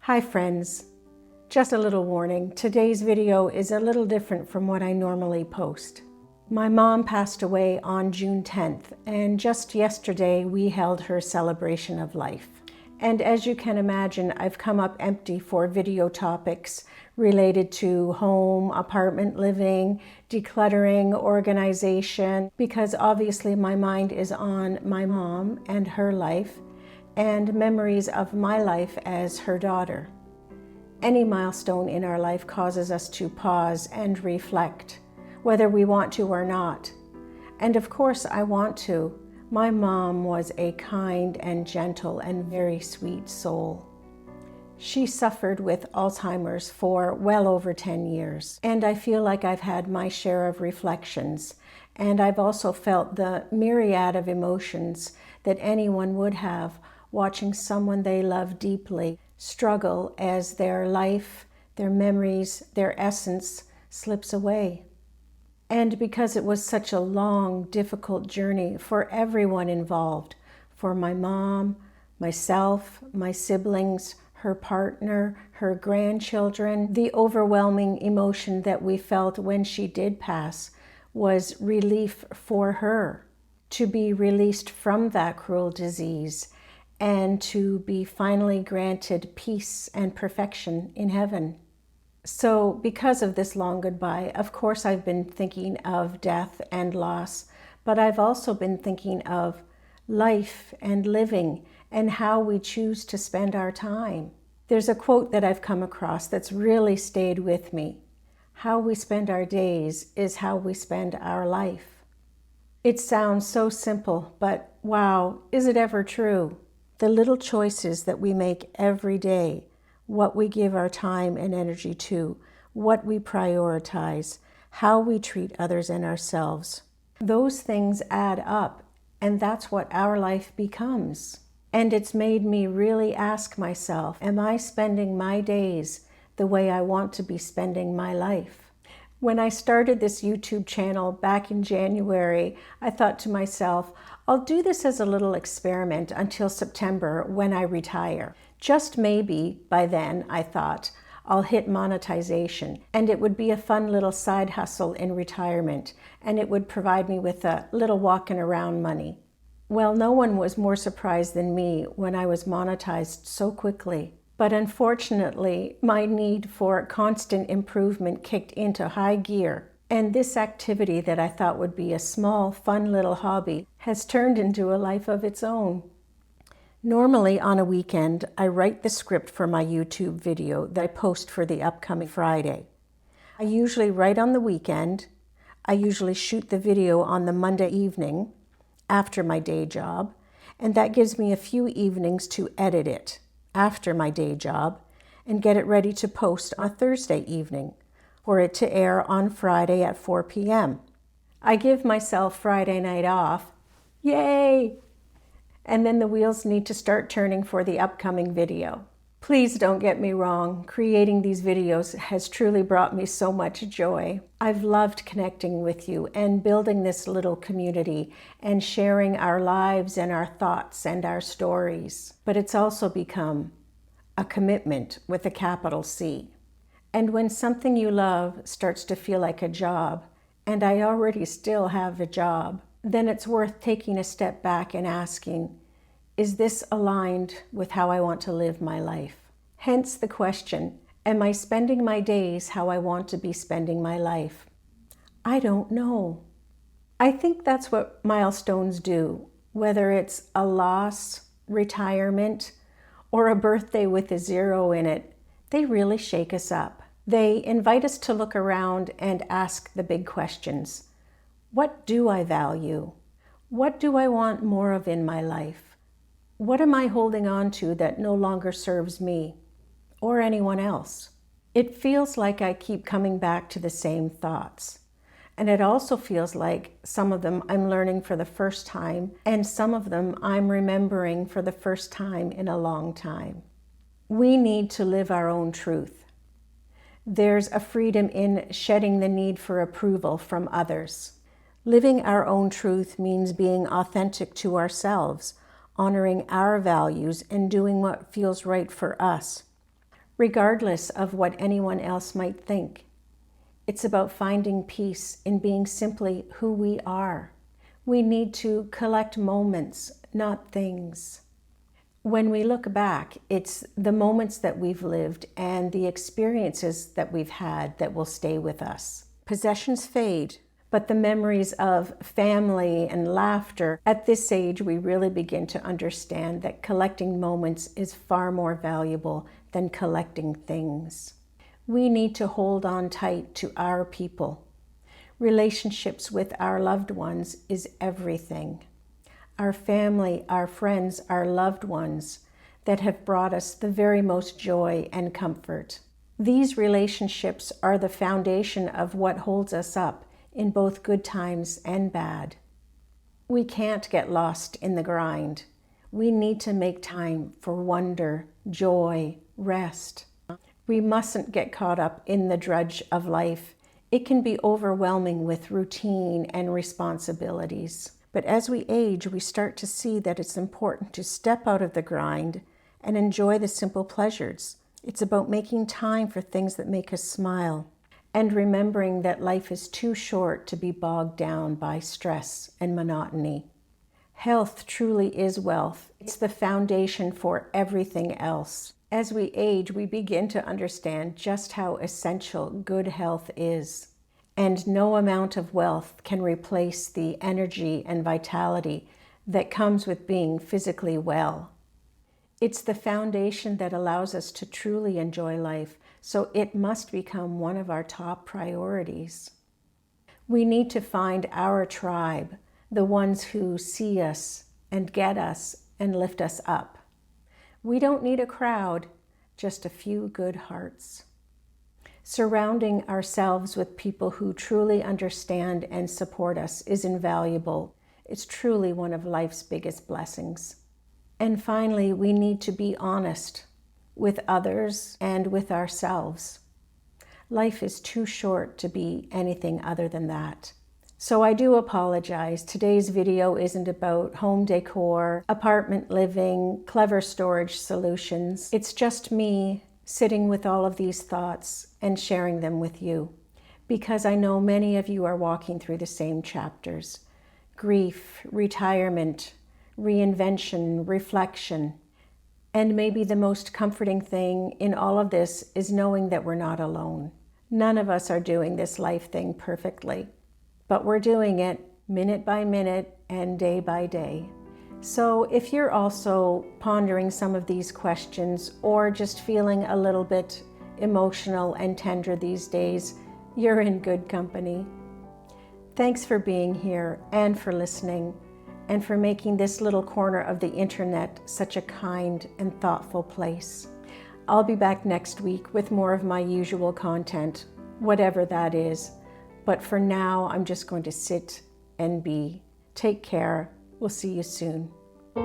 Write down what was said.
Hi friends, just a little warning. Today's video is a little different from what I normally post. My mom passed away on June 10th, and just yesterday we held her celebration of life. And as you can imagine, I've come up empty for video topics related to home, apartment living, decluttering, organization, because obviously my mind is on my mom and her life, and memories of my life as her daughter. Any milestone in our life causes us to pause and reflect, whether we want to or not. And of course I want to. My mom was a kind and gentle and very sweet soul. She suffered with Alzheimer's for well over 10 years, and I feel like I've had my share of reflections, and I've also felt the myriad of emotions that anyone would have watching someone they love deeply struggle as their life, their memories, their essence slips away. And because it was such a long, difficult journey for everyone involved, for my mom, myself, my siblings, her partner, her grandchildren, the overwhelming emotion that we felt when she did pass was relief for her, to be released from that cruel disease and to be finally granted peace and perfection in heaven. So because of this long goodbye, of course I've been thinking of death and loss, but I've also been thinking of life and living and how we choose to spend our time. There's a quote that I've come across that's really stayed with me. How we spend our days is how we spend our life. It sounds so simple, but wow, is it ever true? The little choices that we make every day, what we give our time and energy to, what we prioritize, how we treat others and ourselves. Those things add up, and that's what our life becomes. And it's made me really ask myself, am I spending my days the way I want to be spending my life? When I started this YouTube channel back in January, I thought to myself, I'll do this as a little experiment until September when I retire. Just maybe by then, I thought, I'll hit monetization, and it would be a fun little side hustle in retirement, and it would provide me with a little walking around money. Well, no one was more surprised than me when I was monetized so quickly. But unfortunately, my need for constant improvement kicked into high gear, and this activity that I thought would be a small, fun little hobby has turned into a life of its own. Normally on a weekend, I write the script for my YouTube video that I post for the upcoming Friday. I usually write on the weekend. I usually shoot the video on the Monday evening after my day job, and that gives me a few evenings to edit it after my day job and get it ready to post on a Thursday evening for it to air on Friday at 4 p.m. I give myself Friday night off. Yay! And then the wheels need to start turning for the upcoming video. Please don't get me wrong, creating these videos has truly brought me so much joy. I've loved connecting with you and building this little community and sharing our lives and our thoughts and our stories. But it's also become a commitment with a capital C. And when something you love starts to feel like a job, and I already still have a job, then it's worth taking a step back and asking, is this aligned with how I want to live my life? Hence the question, am I spending my days how I want to be spending my life? I don't know. I think that's what milestones do, whether it's a loss, retirement, or a birthday with a zero in it, they really shake us up. They invite us to look around and ask the big questions. What do I value? What do I want more of in my life? What am I holding on to that no longer serves me or anyone else? It feels like I keep coming back to the same thoughts. And it also feels like some of them I'm learning for the first time, and some of them I'm remembering for the first time in a long time. We need to live our own truth. There's a freedom in shedding the need for approval from others. Living our own truth means being authentic to ourselves, honoring our values and doing what feels right for us. regardless of what anyone else might think. It's about finding peace in being simply who we are. We need to collect moments, not things. When we look back, it's the moments that we've lived and the experiences that we've had that will stay with us. Possessions fade, but the memories of family and laughter, at this age, we really begin to understand that collecting moments is far more valuable than collecting things. We need to hold on tight to our people. Relationships with our loved ones is everything. Our family, our friends, our loved ones that have brought us the very most joy and comfort. These relationships are the foundation of what holds us up in both good times and bad. We can't get lost in the grind. We need to make time for wonder, joy, rest. We mustn't get caught up in the drudge of life. It can be overwhelming with routine and responsibilities. But as we age, we start to see that it's important to step out of the grind and enjoy the simple pleasures. It's about making time for things that make us smile and remembering that life is too short to be bogged down by stress and monotony. Health truly is wealth. It's the foundation for everything else. As we age, we begin to understand just how essential good health is. And no amount of wealth can replace the energy and vitality that comes with being physically well. It's the foundation that allows us to truly enjoy life, so it must become one of our top priorities. We need to find our tribe, the ones who see us and get us and lift us up. We don't need a crowd, just a few good hearts. Surrounding ourselves with people who truly understand and support us is invaluable. It's truly one of life's biggest blessings. And finally, we need to be honest with others and with ourselves. Life is too short to be anything other than that. So I do apologize. Today's video isn't about home decor, apartment living, clever storage solutions. It's just me sitting with all of these thoughts and sharing them with you, because I know many of you are walking through the same chapters: grief, retirement, reinvention, reflection. And maybe the most comforting thing in all of this is knowing that we're not alone. None of us are doing this life thing perfectly, but we're doing it minute by minute and day by day. So if you're also pondering some of these questions or just feeling a little bit emotional and tender these days, you're in good company. Thanks for being here and for listening and for making this little corner of the internet such a kind and thoughtful place. I'll be back next week with more of my usual content, whatever that is. But for now, I'm just going to sit and be. Take care. We'll see you soon.